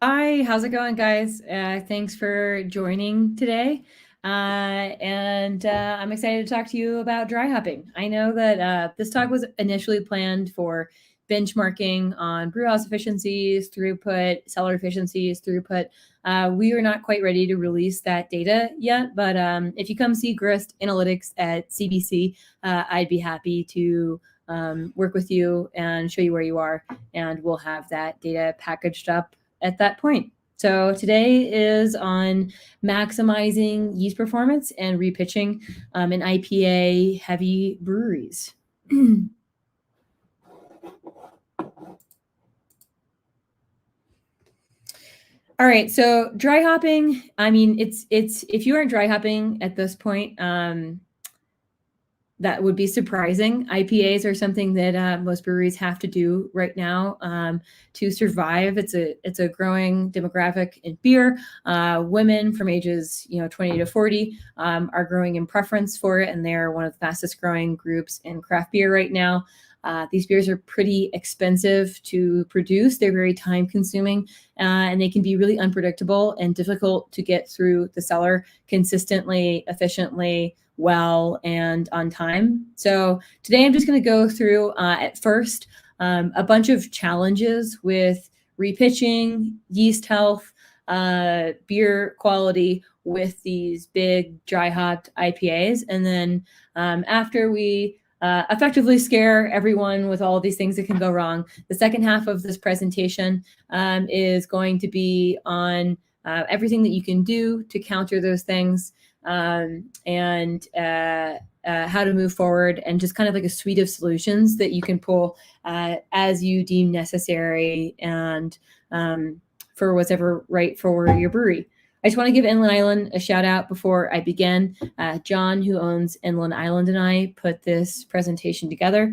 Hi, how's it going, guys? Thanks for joining today. I'm excited to talk to you about dry hopping. I know that this talk was initially planned for benchmarking on brew house efficiencies, throughput, cellar efficiencies, throughput. We are not quite ready to release that data yet, but if you come see Grist Analytics at CBC, I'd be happy to work with you and show you where you are, and we'll have that data packaged up at that point. So today is on maximizing yeast performance and repitching in IPA heavy breweries. All right, so dry hopping. I mean, it's if you aren't dry hopping at this point, that would be surprising. IPAs are something that most breweries have to do right now to survive. It's a growing demographic in beer. Women from ages 20 to 40 are growing in preference for it, and they're one of the fastest growing groups in craft beer right now. These beers are pretty expensive to produce. They're very time consuming, and they can be really unpredictable and difficult to get through the cellar consistently, efficiently, well, and on time. So today I'm just going to go through at first a bunch of challenges with repitching, yeast health, beer quality with these big dry hopped IPAs. And then after we effectively scare everyone with all of these things that can go wrong, the second half of this presentation is going to be on everything that you can do to counter those things, and how to move forward, and just kind of like a suite of solutions that you can pull as you deem necessary, and for what's ever right for your brewery. I just want to give Inland Island a shout out before I begin. John, who owns Inland Island, and I put this presentation together.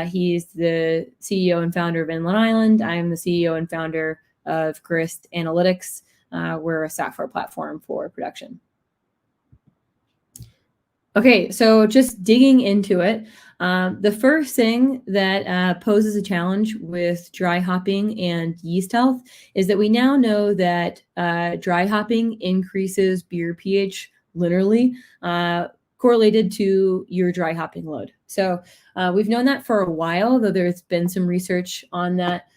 He's the CEO and founder of Inland Island. I am the CEO and founder of Grist Analytics. We're a software platform for production. Okay, so just digging into it, the first thing that poses a challenge with dry hopping and yeast health is that we now know that dry hopping increases beer pH linearly, correlated to your dry hopping load. So we've known that for a while, though there's been some research on that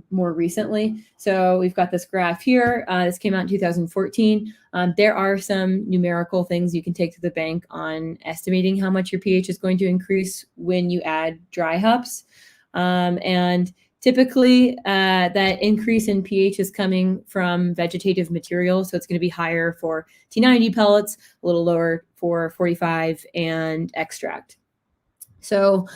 more recently. So we've got this graph here. This came out in 2014. There are some numerical things you can take to the bank on estimating how much your pH is going to increase when you add dry hops. And typically that increase in pH is coming from vegetative material. So it's going to be higher for T90 pellets, a little lower for 45 and extract. So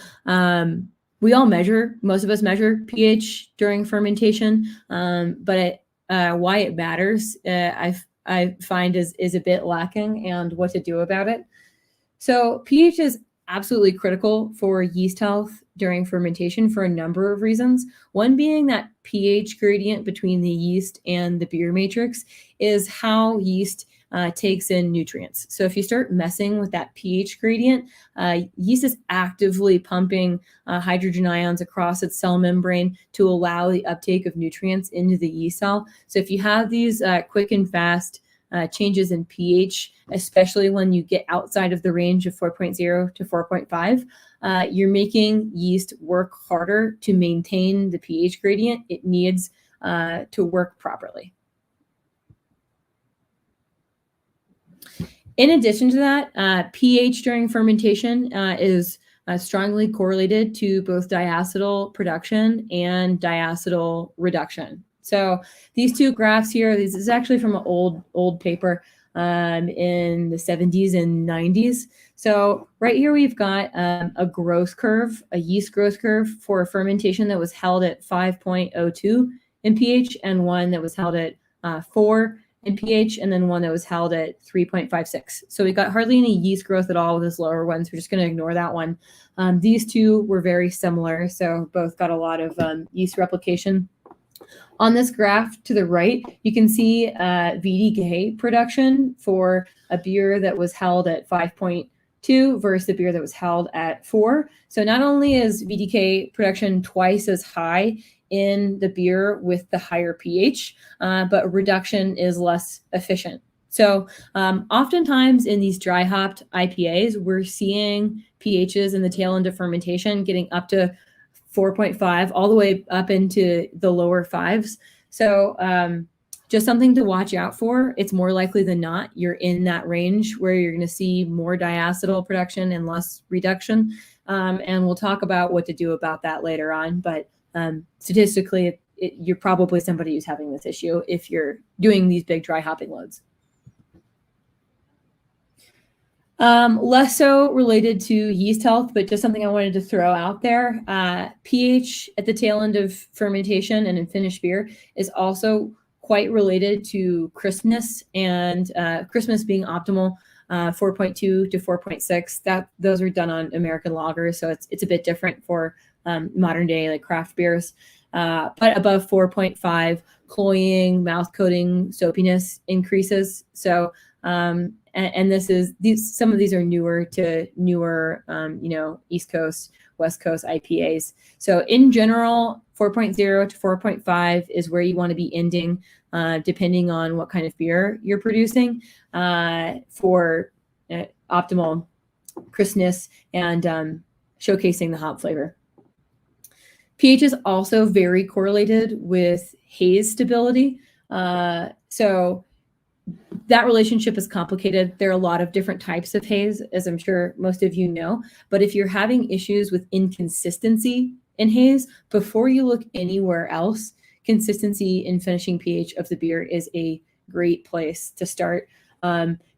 most of us measure pH during fermentation, but why it matters, I find is a bit lacking, and what to do about it. So pH is absolutely critical for yeast health during fermentation for a number of reasons. One being that pH gradient between the yeast and the beer matrix is how yeast takes in nutrients. So if you start messing with that pH gradient, yeast is actively pumping hydrogen ions across its cell membrane to allow the uptake of nutrients into the yeast cell. So if you have these quick and fast changes in pH, especially when you get outside of the range of 4.0 to 4.5, you're making yeast work harder to maintain the pH gradient it needs to work properly. In addition to that, pH during fermentation is strongly correlated to both diacetyl production and diacetyl reduction. So these two graphs here, this is actually from an old paper in the 70s and 90s. So right here we've got a growth curve, a yeast growth curve for fermentation that was held at 5.02 in pH, and one that was held at 4 in pH, and then one that was held at 3.56. So we got hardly any yeast growth at all with this lower one, so we're just going to ignore that one. These two were very similar, so both got a lot of yeast replication. On this graph to the right, you can see VDK production for a beer that was held at 5.2 versus the beer that was held at 4. So not only is VDK production twice as high in the beer with the higher pH, but reduction is less efficient. So oftentimes in these dry hopped IPAs, we're seeing pHs in the tail end of fermentation getting up to 4.5 all the way up into the lower fives. So just something to watch out for. It's more likely than not you're in that range where you're going to see more diacetyl production and less reduction. And we'll talk about what to do about that later on. But statistically, you're probably somebody who's having this issue if you're doing these big dry hopping loads. Less so related to yeast health, but just something I wanted to throw out there. pH at the tail end of fermentation and in finished beer is also quite related to crispness, and crispness being optimal, 4.2 to 4.6. Those are done on American lagers, so it's a bit different for modern day like craft beers. But above 4.5, cloying, mouth coating, soapiness increases. So and some of these are newer, East Coast, West Coast IPAs. So in general, 4.0 to 4.5 is where you want to be ending, depending on what kind of beer you're producing, for optimal crispness and showcasing the hop flavor. pH is also very correlated with haze stability. So that relationship is complicated. There are a lot of different types of haze, as I'm sure most of you know. But if you're having issues with inconsistency in haze, before you look anywhere else, consistency in finishing pH of the beer is a great place to start.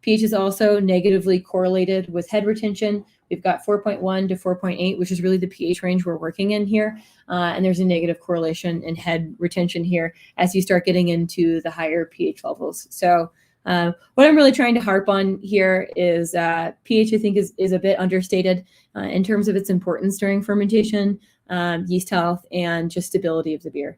pH is also negatively correlated with head retention. We've got 4.1 to 4.8, which is really the pH range we're working in here. And there's a negative correlation in head retention here as you start getting into the higher pH levels. So what I'm really trying to harp on here is pH, I think, is a bit understated in terms of its importance during fermentation, yeast health, and just stability of the beer.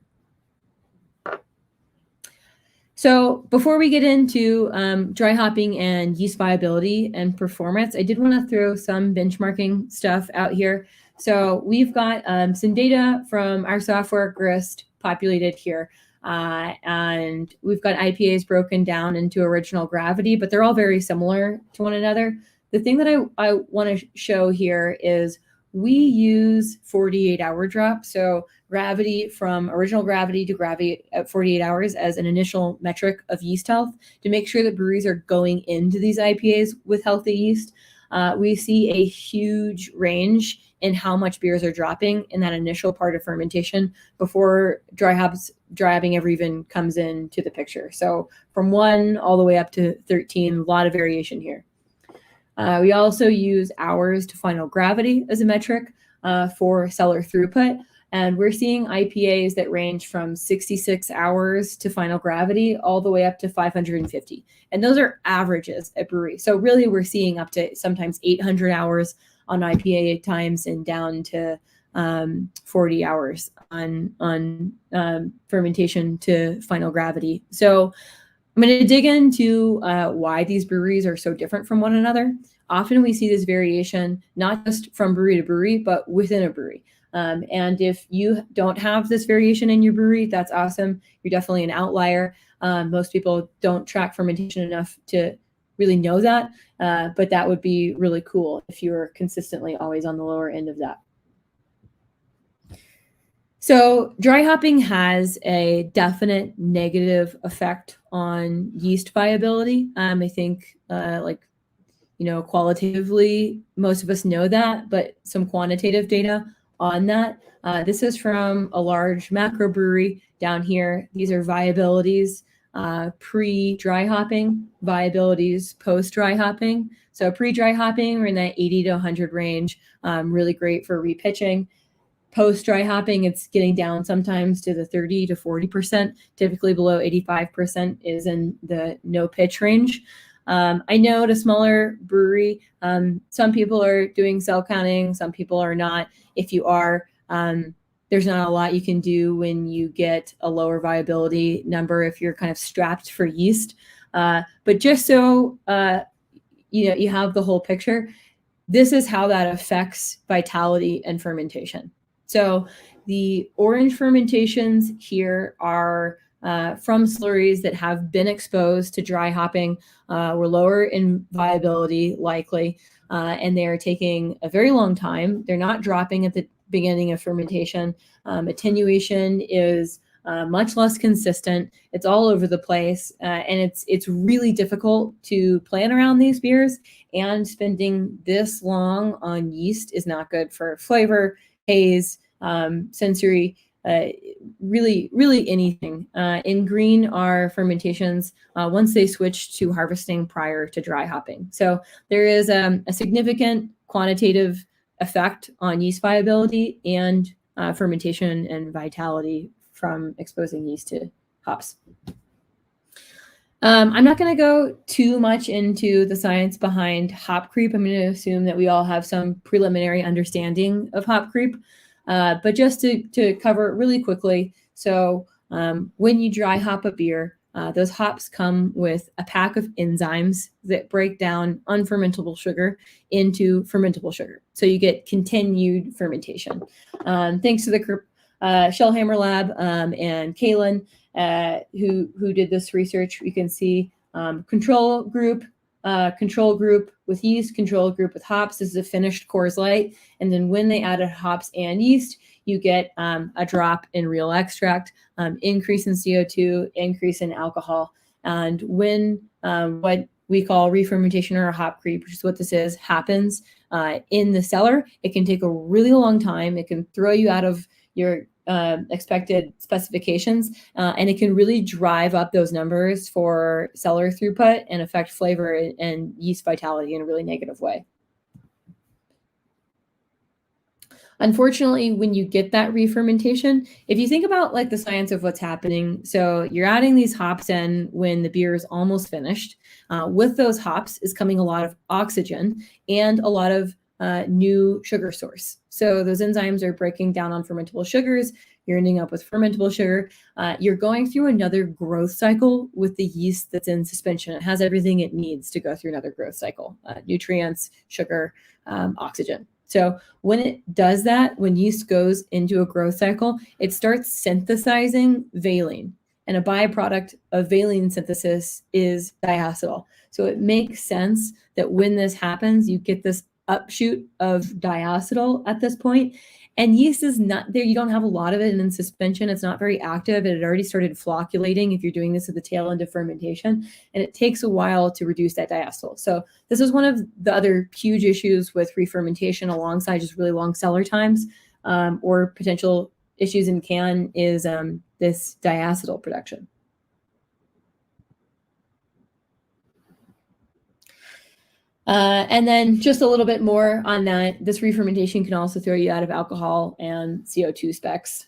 So before we get into dry hopping and yeast viability and performance, I did want to throw some benchmarking stuff out here. So we've got some data from our software Grist populated here. And we've got IPAs broken down into original gravity, but they're all very similar to one another. The thing that I want to show here is we use 48-hour drop. So gravity from original gravity to gravity at 48 hours as an initial metric of yeast health to make sure that breweries are going into these IPAs with healthy yeast. We see a huge range in how much beers are dropping in that initial part of fermentation before dry hopping ever even comes into the picture. So from 1 all the way up to 13, a lot of variation here. We also use hours to final gravity as a metric for cellar throughput. And we're seeing IPAs that range from 66 hours to final gravity all the way up to 550. And those are averages at brewery. So really we're seeing up to sometimes 800 hours on IPA times and down to 40 hours on fermentation to final gravity. So I'm going to dig into why these breweries are so different from one another. Often we see this variation, not just from brewery to brewery, but within a brewery. And if you don't have this variation in your brewery, that's awesome. You're definitely an outlier. Most people don't track fermentation enough to really know that, but that would be really cool if you were consistently always on the lower end of that. So dry hopping has a definite negative effect on yeast viability. I think qualitatively, most of us know that, but some quantitative data on that. This is from a large macro brewery down here. These are viabilities pre-dry hopping, viabilities post-dry hopping. So pre-dry hopping, we're in that 80 to 100 range, really great for repitching. Post-dry hopping, it's getting down sometimes to the 30 to 40%, typically below 85% is in the no pitch range. I know at a smaller brewery, some people are doing cell counting, some people are not. If you are, there's not a lot you can do when you get a lower viability number if you're kind of strapped for yeast. But just so you have the whole picture, this is how that affects vitality and fermentation. So The orange fermentations here are from slurries that have been exposed to dry hopping, were lower in viability likely, and they are taking a very long time. They're not dropping at the beginning of fermentation. Attenuation is much less consistent. It's all over the place, and it's really difficult to plan around these beers. And spending this long on yeast is not good for flavor, haze, sensory, really anything. In green are fermentations once they switch to harvesting prior to dry hopping. So there is a significant quantitative effect on yeast viability and fermentation and vitality from exposing yeast to hops. I'm not going to go too much into the science behind hop creep. I'm going to assume that we all have some preliminary understanding of hop creep. But just to cover it really quickly, so when you dry hop a beer, those hops come with a pack of enzymes that break down unfermentable sugar into fermentable sugar. So you get continued fermentation. Thanks to the Shellhammer Lab and Kaylin, who did this research, you can see control group with yeast, control group with hops. This is a finished Coors Light. And then when they added hops and yeast, you get a drop in real extract, increase in CO2, increase in alcohol. And when what we call re-fermentation or hop creep, which is what this is, happens in the cellar, it can take a really long time. It can throw you out of your expected specifications, and it can really drive up those numbers for cellar throughput and affect flavor and yeast vitality in a really negative way. Unfortunately, when you get that re-fermentation, if you think about like the science of what's happening, so you're adding these hops in when the beer is almost finished. With those hops is coming a lot of oxygen and a lot of new sugar source. So those enzymes are breaking down on fermentable sugars. You're ending up with fermentable sugar. You're going through another growth cycle with the yeast that's in suspension. It has everything it needs to go through another growth cycle, nutrients, sugar, oxygen. So when it does that, when yeast goes into a growth cycle, it starts synthesizing valine. And a byproduct of valine synthesis is diacetyl. So it makes sense that when this happens, you get this upshoot of diacetyl at this point. And yeast is not there. You don't have a lot of it in suspension. It's not very active. It had already started flocculating if you're doing this at the tail end of fermentation. And it takes a while to reduce that diacetyl. So this is one of the other huge issues with re-fermentation alongside just really long cellar times, or potential issues in can is this diacetyl production. And then just a little bit more on that, this re-fermentation can also throw you out of alcohol and CO2 specs.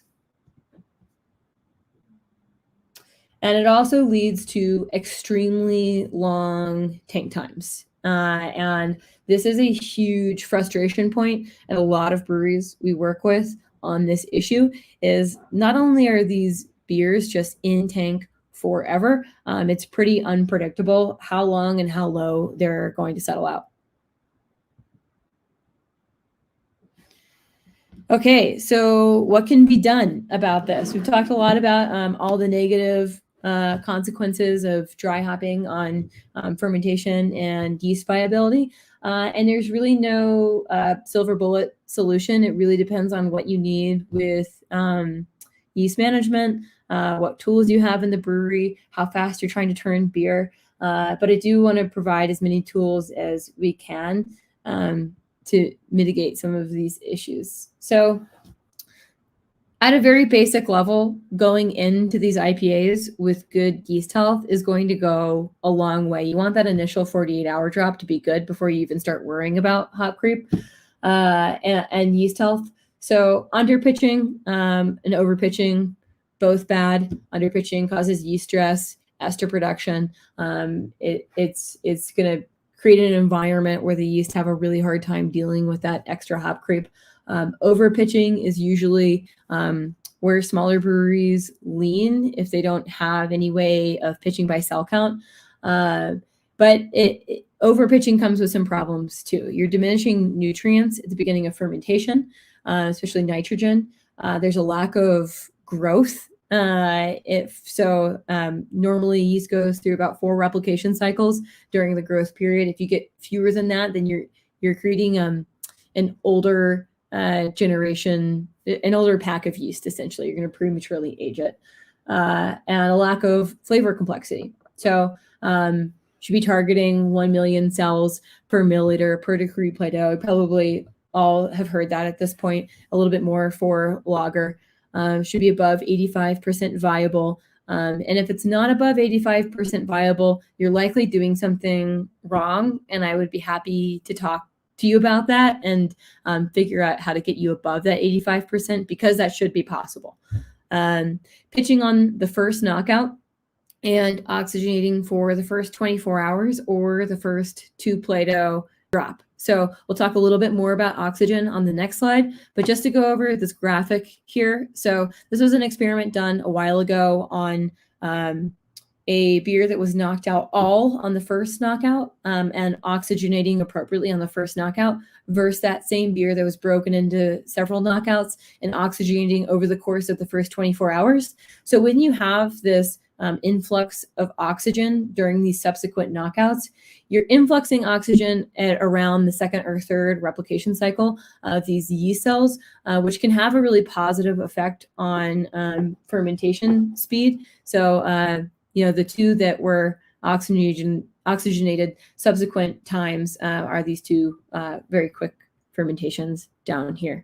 And it also leads to extremely long tank times. And this is a huge frustration point at a lot of breweries we work with on this issue, is not only are these beers just in tank forever, it's pretty unpredictable how long and how low they're going to settle out. Okay, so what can be done about this? We've talked a lot about all the negative consequences of dry hopping on fermentation and yeast viability. And there's really no silver bullet solution. It really depends on what you need with yeast management, what tools you have in the brewery, how fast you're trying to turn beer. But I do want to provide as many tools as we can to mitigate some of these issues. So at a very basic level, going into these IPAs with good yeast health is going to go a long way. You want that initial 48-hour drop to be good before you even start worrying about hop creep and yeast health. So underpitching and overpitching, both bad. Underpitching causes yeast stress, ester production. It's going to create an environment where the yeast have a really hard time dealing with that extra hop creep. Overpitching is usually where smaller breweries lean if they don't have any way of pitching by cell count. But overpitching comes with some problems too. You're diminishing nutrients at the beginning of fermentation, especially nitrogen. There's a lack of growth. Normally yeast goes through about 4 replication cycles during the growth period. If you get fewer than that, then you're creating an older generation, an older pack of yeast. Essentially, you're going to prematurely age it, and a lack of flavor complexity. So should be targeting 1 million cells per milliliter per degree Plato. Probably all have heard that at this point. A little bit more for lager. Should be above 85% viable. And if it's not above 85% viable, you're likely doing something wrong. And I would be happy to talk to you about that and figure out how to get you above that 85%, because that should be possible. Pitching on the first knockout and oxygenating for the first 24 hours or the first 2 Plato drop. So we'll talk a little bit more about oxygen on the next slide, but just to go over this graphic here. So this was an experiment done a while ago on a beer that was knocked out all on the first knockout and oxygenating appropriately on the first knockout versus that same beer that was broken into several knockouts and oxygenating over the course of the first 24 hours. So when you have this influx of oxygen during these subsequent knockouts, you're influxing oxygen at around the 2nd or 3rd replication cycle of these yeast cells, which can have a really positive effect on fermentation speed. So, the 2 that were oxygenated subsequent times are these 2 very quick fermentations down here.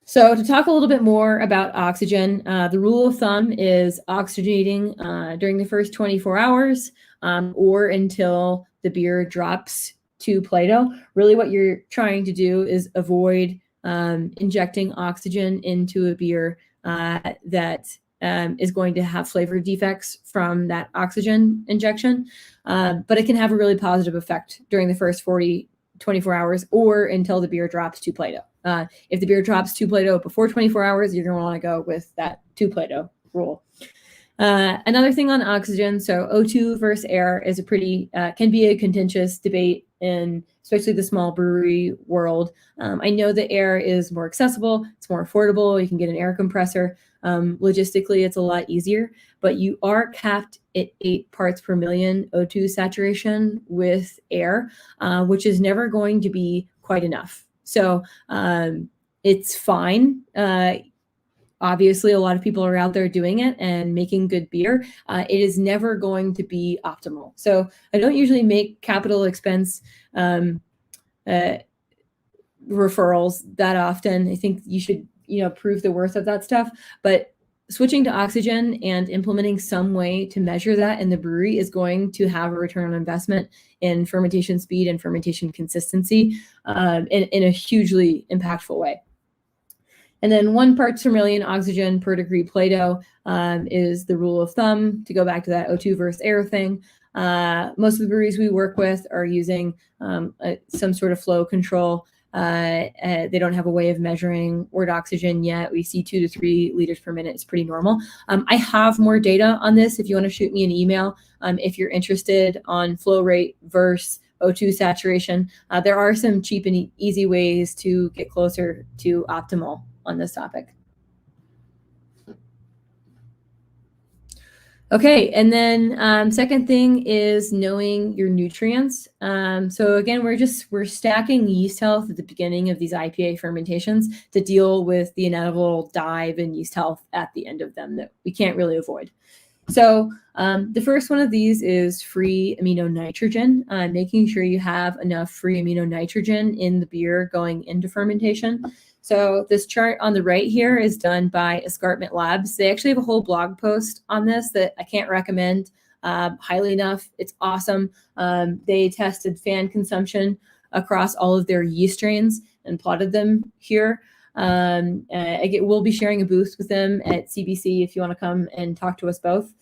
So to talk a little bit more about oxygen, the rule of thumb is oxygenating during the first 24 hours or until the beer drops to Plato. Really what you're trying to do is avoid injecting oxygen into a beer that is going to have flavor defects from that oxygen injection. But it can have a really positive effect during the first 24 hours or until the beer drops to Plato. If the beer drops 2 Plato before 24 hours, you're going to want to go with that 2 Plato rule. Another thing on oxygen, so O2 versus air is can be a contentious debate in especially the small brewery world. I know that air is more accessible, it's more affordable, you can get an air compressor. Logistically, it's a lot easier, but you are capped at 8 parts per million O2 saturation with air, which is never going to be quite enough. So it's fine. Obviously, a lot of people are out there doing it and making good beer. It is never going to be optimal. So I don't usually make capital expense referrals that often. I think you should, prove the worth of that stuff. But switching to oxygen and implementing some way to measure that in the brewery is going to have a return on investment in fermentation speed and fermentation consistency in a hugely impactful way. And then 1 parts per million oxygen per degree Plato is the rule of thumb, to go back to that O2 versus air thing. Most of the breweries we work with are using some sort of flow control. They don't have a way of measuring wort oxygen yet. We see 2 to 3 liters per minute. It's pretty normal. I have more data on this if you want to shoot me an email. If you're interested on flow rate versus O2 saturation, there are some cheap and easy ways to get closer to optimal on this topic. Okay, and then second thing is knowing your nutrients. So again, we're stacking yeast health at the beginning of these IPA fermentations to deal with the inevitable dive in yeast health at the end of them that we can't really avoid. So the first one of these is free amino nitrogen, making sure you have enough free amino nitrogen in the beer going into fermentation. So this chart on the right here is done by Escarpment Labs. They actually have a whole blog post on this that I can't recommend highly enough. It's awesome. They tested fan consumption across all of their yeast strains and plotted them here. We'll be sharing a booth with them at CBC if you want to come and talk to us both.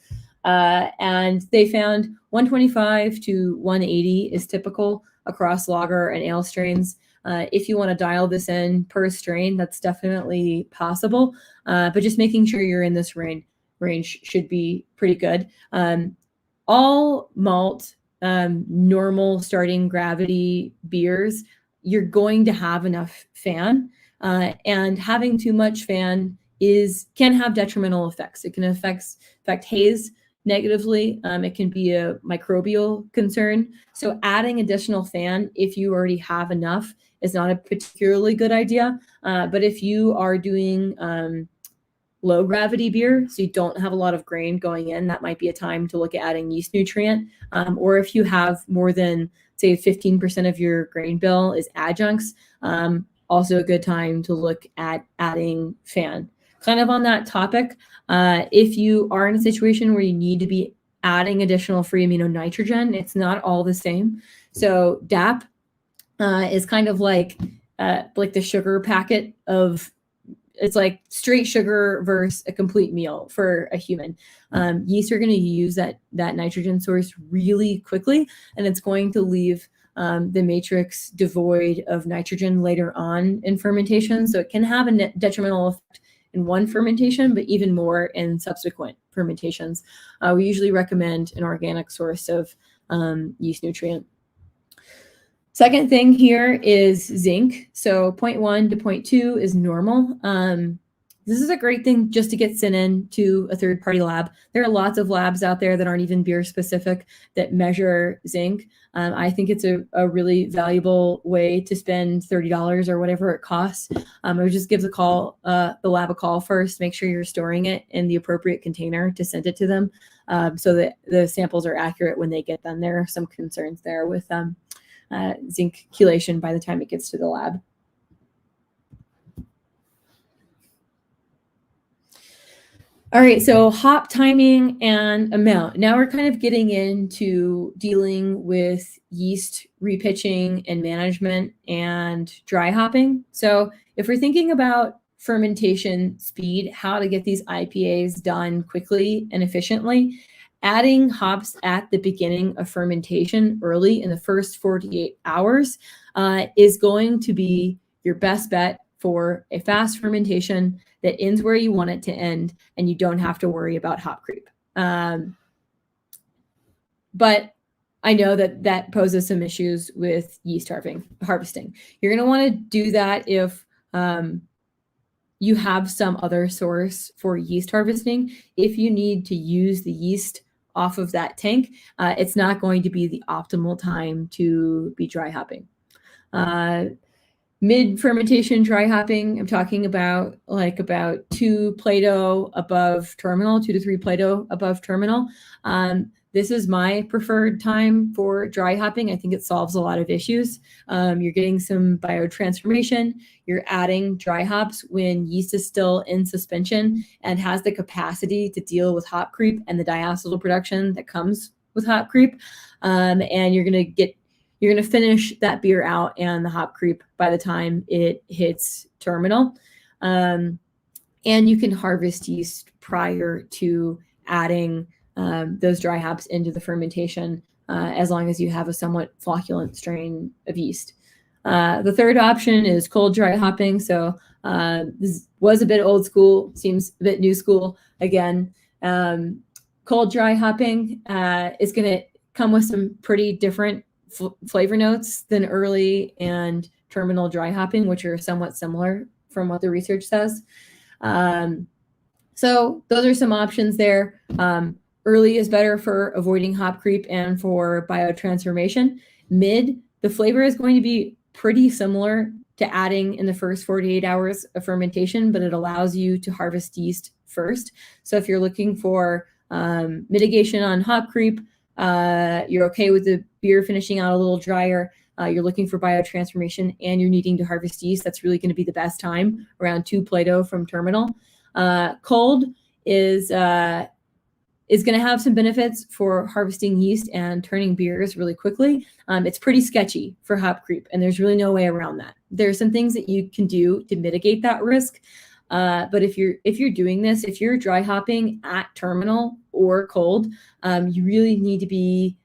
And they found 125 to 180 is typical across lager and ale strains. If you want to dial this in per strain, that's definitely possible. But just making sure you're in this range should be pretty good. All malt, normal starting gravity beers you're going to have enough fan, and having too much fan can have detrimental effects. It can affect haze negatively. It can be a microbial concern. So adding additional fan, if you already have enough, is not a particularly good idea. But if you are doing low gravity beer, so you don't have a lot of grain going in, that might be a time to look at adding yeast nutrient. Or if you have more than, say, 15% of your grain bill is adjuncts, also a good time to look at adding fan. Kind of on that topic, if you are in a situation where you need to be adding additional free amino nitrogen, it's not all the same. So DAP is kind of like the sugar packet of, it's like straight sugar versus a complete meal for a human. Yeast are going to use that nitrogen source really quickly, and it's going to leave the matrix devoid of nitrogen later on in fermentation. So it can have a detrimental effect in one fermentation, but even more in subsequent fermentations. We usually recommend an organic source of yeast nutrient. Second thing here is zinc. So 0.1 to 0.2 is normal. This is a great thing just to get sent in to a third-party lab. There are lots of labs out there that aren't even beer specific that measure zinc. I think it's a really valuable way to spend $30 or whatever it costs. I would just give the lab a call first, make sure you're storing it in the appropriate container to send it to them, so that the samples are accurate when they get them. There are some concerns there with zinc chelation by the time it gets to the lab. All right, so hop timing and amount. Now we're kind of getting into dealing with yeast repitching and management and dry hopping. So if we're thinking about fermentation speed, how to get these IPAs done quickly and efficiently, adding hops at the beginning of fermentation early in the first 48 hours is going to be your best bet for a fast fermentation that ends where you want it to end, and you don't have to worry about hop creep. But I know that poses some issues with yeast harvesting. You're going to want to do that if you have some other source for yeast harvesting. If you need to use the yeast off of that tank, it's not going to be the optimal time to be dry hopping. Mid-fermentation dry hopping, I'm talking about about 2 Plato above terminal, 2 to 3 Plato above terminal. This is my preferred time for dry hopping. I think it solves a lot of issues. You're getting some biotransformation. You're adding dry hops when yeast is still in suspension and has the capacity to deal with hop creep and the diacetyl production that comes with hop creep. And you're going to finish that beer out and the hop creep by the time it hits terminal. And you can harvest yeast prior to adding those dry hops into the fermentation, as long as you have a somewhat flocculent strain of yeast. The third option is cold dry hopping. So this was a bit old school, seems a bit new school again. Cold dry hopping is going to come with some pretty different flavor notes than early and terminal dry hopping, which are somewhat similar from what the research says. So those are some options there. Early is better for avoiding hop creep and for biotransformation. Mid, the flavor is going to be pretty similar to adding in the first 48 hours of fermentation, but it allows you to harvest yeast first. So if you're looking for mitigation on hop creep, you're okay with the beer finishing out a little drier, you're looking for biotransformation, and you're needing to harvest yeast, that's really going to be the best time, around 2 Plato from terminal. Cold is going to have some benefits for harvesting yeast and turning beers really quickly. It's pretty sketchy for hop creep, and there's really no way around that. There are some things that you can do to mitigate that risk. But if you're doing this, if you're dry hopping at terminal or cold, you really need to be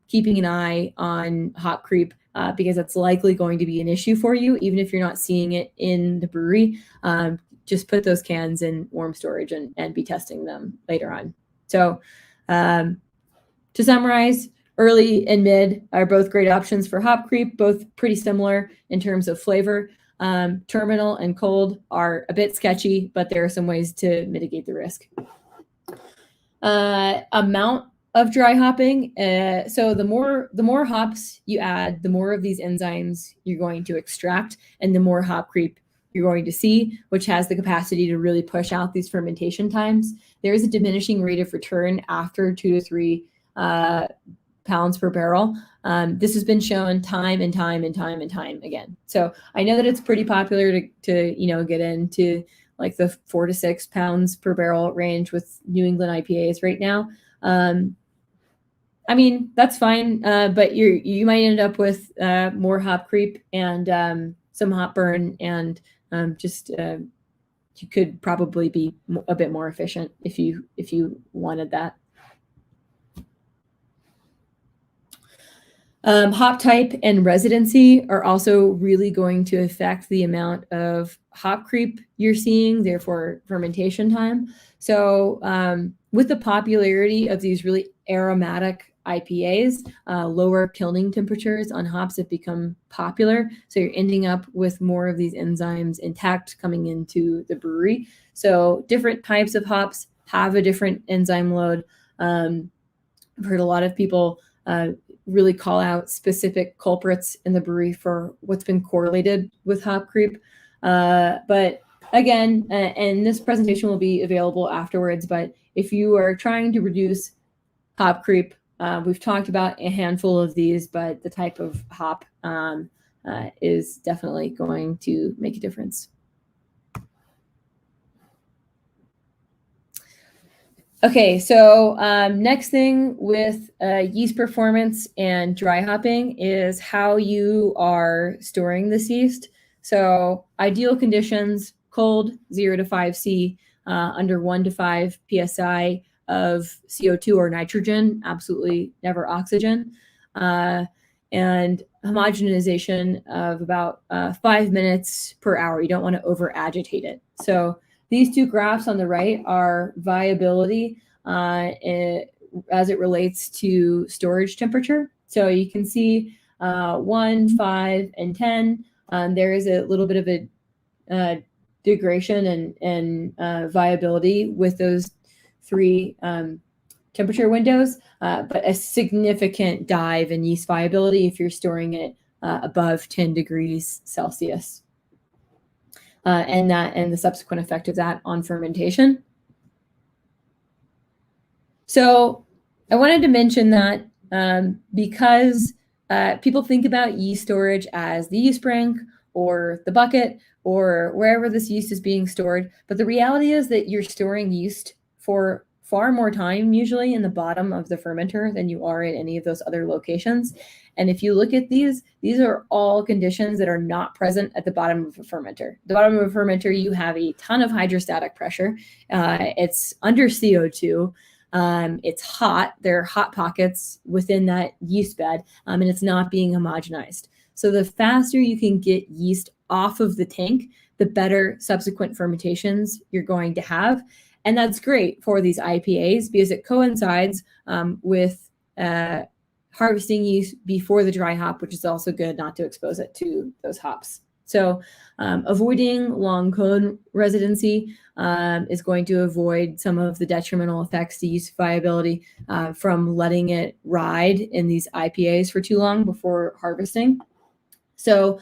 keeping an eye on hop creep, because it's likely going to be an issue for you, even if you're not seeing it in the brewery. Just put those cans in warm storage and be testing them later on. So to summarize, Early and mid are both great options for hop creep, both pretty similar in terms of flavor. Terminal and cold are a bit sketchy, but there are some ways to mitigate the risk. Amount of dry hopping. So the more hops you add, the more of these enzymes you're going to extract, and the more hop creep you're going to see, which has the capacity to really push out these fermentation times. There is a diminishing rate of return after 2 to 3 pounds per barrel. This has been shown time and time again. So I know that it's pretty popular to get into like the 4 to 6 pounds per barrel range with New England IPAs right now. I mean, that's fine, but you might end up with more hop creep and some hop burn, and you could probably be a bit more efficient if you wanted that. Hop type and residency are also really going to affect the amount of hop creep you're seeing, therefore fermentation time. So with the popularity of these really aromatic IPAs, lower kilning temperatures on hops have become popular. So you're ending up with more of these enzymes intact coming into the brewery. So different types of hops have a different enzyme load. I've heard a lot of people really call out specific culprits in the brewery for what's been correlated with hop creep. But again, and this presentation will be available afterwards, but if you are trying to reduce hop creep, we've talked about a handful of these, but the type of hop is definitely going to make a difference. Okay, so next thing with yeast performance and dry hopping is how you are storing this yeast. So ideal conditions, cold, 0 to 5 C, under 1 to 5 PSI of CO2 or nitrogen, absolutely never oxygen, and homogenization of about 5 minutes per hour. You don't want to over agitate it. So these two graphs on the right are viability as it relates to storage temperature. So you can see 1, 5, and 10. There is a little bit of a degradation and viability with those 3 temperature windows, but a significant dive in yeast viability if you're storing it above 10 degrees Celsius. And the subsequent effect of that on fermentation. So I wanted to mention that because people think about yeast storage as the yeast brink or the bucket or wherever this yeast is being stored, but the reality is that you're storing yeast for far more time usually in the bottom of the fermenter than you are at any of those other locations. And if you look at these are all conditions that are not present at the bottom of a fermenter. The bottom of a fermenter, you have a ton of hydrostatic pressure. It's under CO2. It's hot. There are hot pockets within that yeast bed, and it's not being homogenized. So the faster you can get yeast off of the tank, the better subsequent fermentations you're going to have. And that's great for these IPAs because it coincides with harvesting yeast before the dry hop, which is also good not to expose it to those hops. So avoiding long cone residency is going to avoid some of the detrimental effects to yeast viability from letting it ride in these IPAs for too long before harvesting. So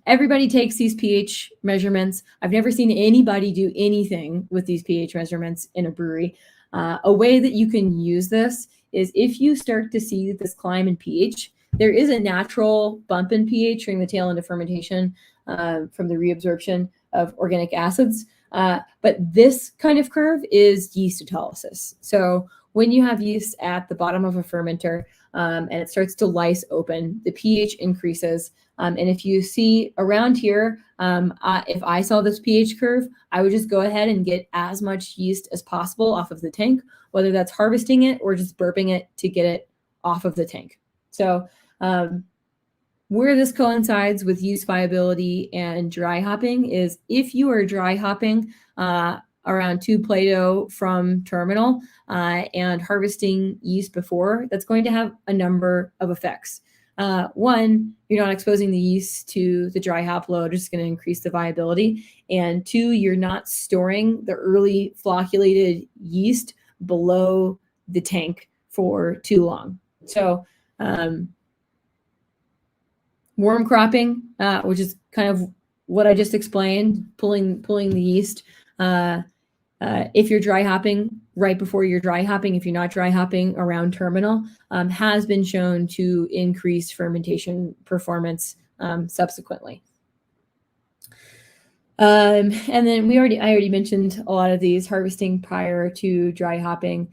everybody takes these pH measurements. I've never seen anybody do anything with these pH measurements in a brewery. A way that you can use this is if you start to see this climb in pH, there is a natural bump in pH during the tail end of fermentation from the reabsorption of organic acids. But this kind of curve is yeast autolysis. So when you have yeast at the bottom of a fermenter and it starts to lyse open, the pH increases. And if you see around here, if I saw this pH curve, I would just go ahead and get as much yeast as possible off of the tank, whether that's harvesting it or just burping it to get it off of the tank. So where this coincides with yeast viability and dry hopping is if you are dry hopping around 2 Plato from terminal and harvesting yeast before, that's going to have a number of effects. One, you're not exposing the yeast to the dry hop load, which is going to increase the viability. And two, you're not storing the early flocculated yeast below the tank for too long. So worm cropping, which is kind of what I just explained, pulling the yeast. If you're dry hopping right before you're dry hopping, if you're not dry hopping around terminal, has been shown to increase fermentation performance subsequently. And then I already mentioned a lot of these: harvesting prior to dry hopping,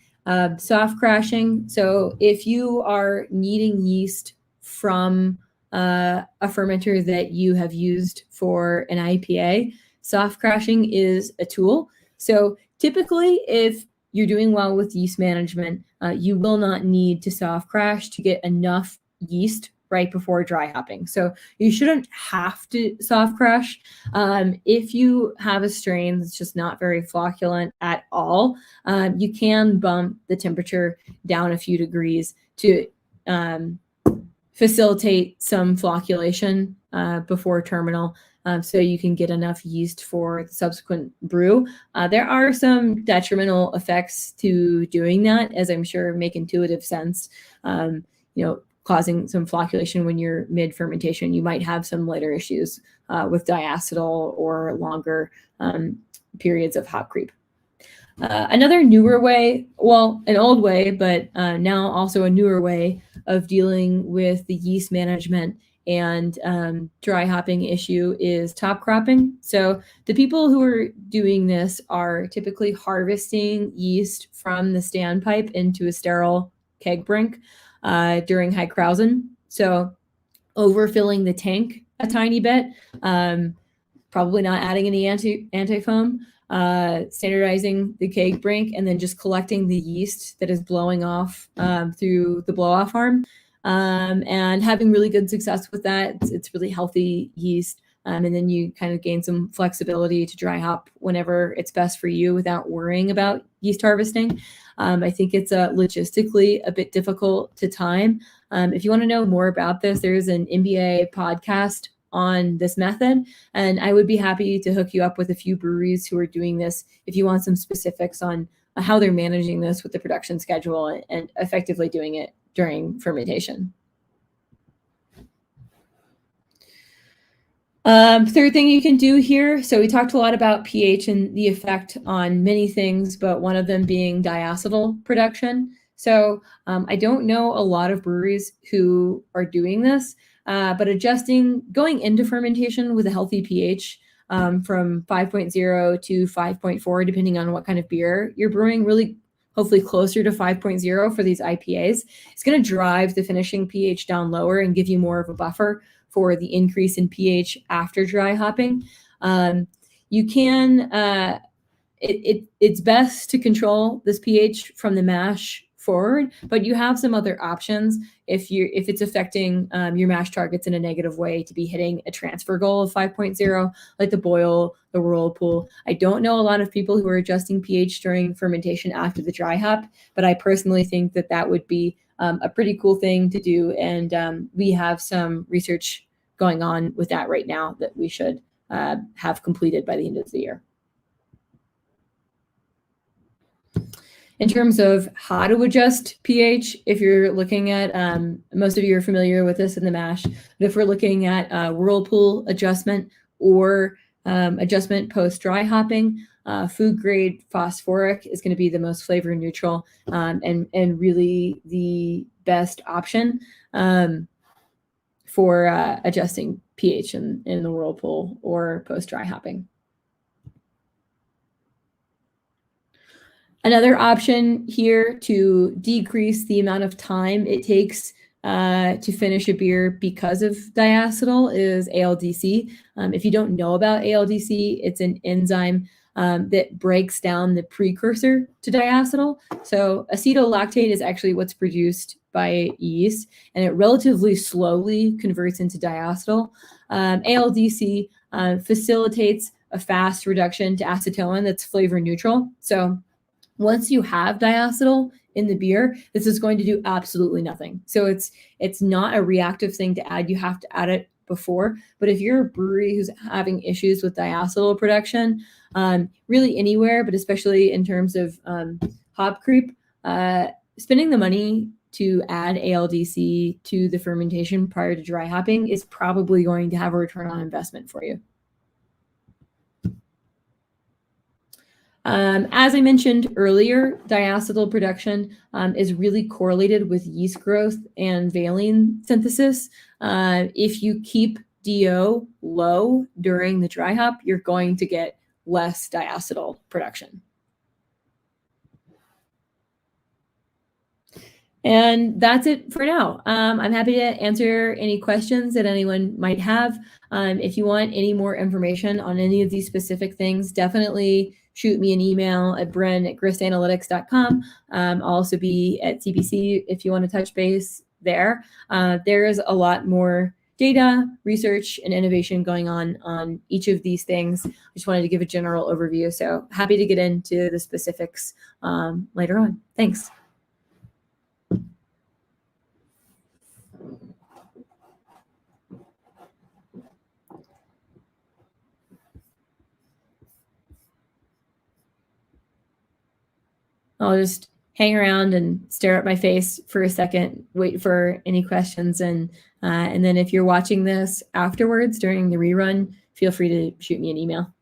soft crashing. So if you are needing yeast from a fermenter that you have used for an IPA, soft crashing is a tool. So typically, if you're doing well with yeast management, you will not need to soft crash to get enough yeast right before dry hopping. So you shouldn't have to soft crash. If you have a strain that's just not very flocculent at all, you can bump the temperature down a few degrees to facilitate some flocculation before terminal, so you can get enough yeast for the subsequent brew. There are some detrimental effects to doing that, as I'm sure make intuitive sense. Causing some flocculation when you're mid-fermentation. You might have some later issues with diacetyl or longer periods of hop creep. Another newer way, well, an old way, but now also a newer way of dealing with the yeast management and dry hopping issue is top cropping. So the people who are doing this are typically harvesting yeast from the standpipe into a sterile keg brink during high krausen. So overfilling the tank a tiny bit, probably not adding any anti-foam, standardizing the keg brink, and then just collecting the yeast that is blowing off through the blow-off arm, and having really good success with that. It's really healthy yeast. And then you kind of gain some flexibility to dry hop whenever it's best for you without worrying about yeast harvesting. I think it's logistically a bit difficult to time. If you want to know more about this, there's an MBA podcast on this method, and I would be happy to hook you up with a few breweries who are doing this if you want some specifics on how they're managing this with the production schedule and effectively doing it during fermentation. Third thing you can do here. So we talked a lot about pH and the effect on many things, but one of them being diacetyl production. So I don't know a lot of breweries who are doing this, but going into fermentation with a healthy pH from 5.0 to 5.4, depending on what kind of beer you're brewing, really hopefully closer to 5.0 for these IPAs, it's going to drive the finishing pH down lower and give you more of a buffer for the increase in pH after dry hopping. It's best to control this pH from the mash forward, but you have some other options if it's affecting your mash targets in a negative way, to be hitting a transfer goal of 5.0, like the boil, the whirlpool. I don't know a lot of people who are adjusting pH during fermentation after the dry hop, but I personally think that would be a pretty cool thing to do, and we have some research going on with that right now that we should have completed by the end of the year. In terms of how to adjust pH, if you're looking at, most of you are familiar with this in the mash, but if we're looking at whirlpool adjustment or adjustment post-dry hopping, food grade phosphoric is going to be the most flavor neutral and really the best option for adjusting pH in the whirlpool or post-dry hopping. Another option here to decrease the amount of time it takes to finish a beer because of diacetyl is Aldc. If you don't know about Aldc, it's an enzyme that breaks down the precursor to diacetyl. So acetolactate is actually what's produced by yeast, and it relatively slowly converts into diacetyl. Aldc facilitates a fast reduction to acetone that's flavor neutral. So once you have diacetyl in the beer, this is going to do absolutely nothing. So it's not a reactive thing to add. You have to add it before. But if you're a brewery who's having issues with diacetyl production, really anywhere, but especially in terms of hop creep, spending the money to add Aldc to the fermentation prior to dry hopping is probably going to have a return on investment for you. As I mentioned earlier, diacetyl production is really correlated with yeast growth and valine synthesis. If you keep DO low during the dry hop, you're going to get less diacetyl production. And that's it for now. I'm happy to answer any questions that anyone might have. If you want any more information on any of these specific things, definitely shoot me an email at brynn@gristanalytics.com. I'll also be at CBC if you want to touch base there. There is a lot more data, research, and innovation going on each of these things. I just wanted to give a general overview. So happy to get into the specifics later on. Thanks. I'll just hang around and stare at my face for a second, wait for any questions, and then if you're watching this afterwards during the rerun, feel free to shoot me an email.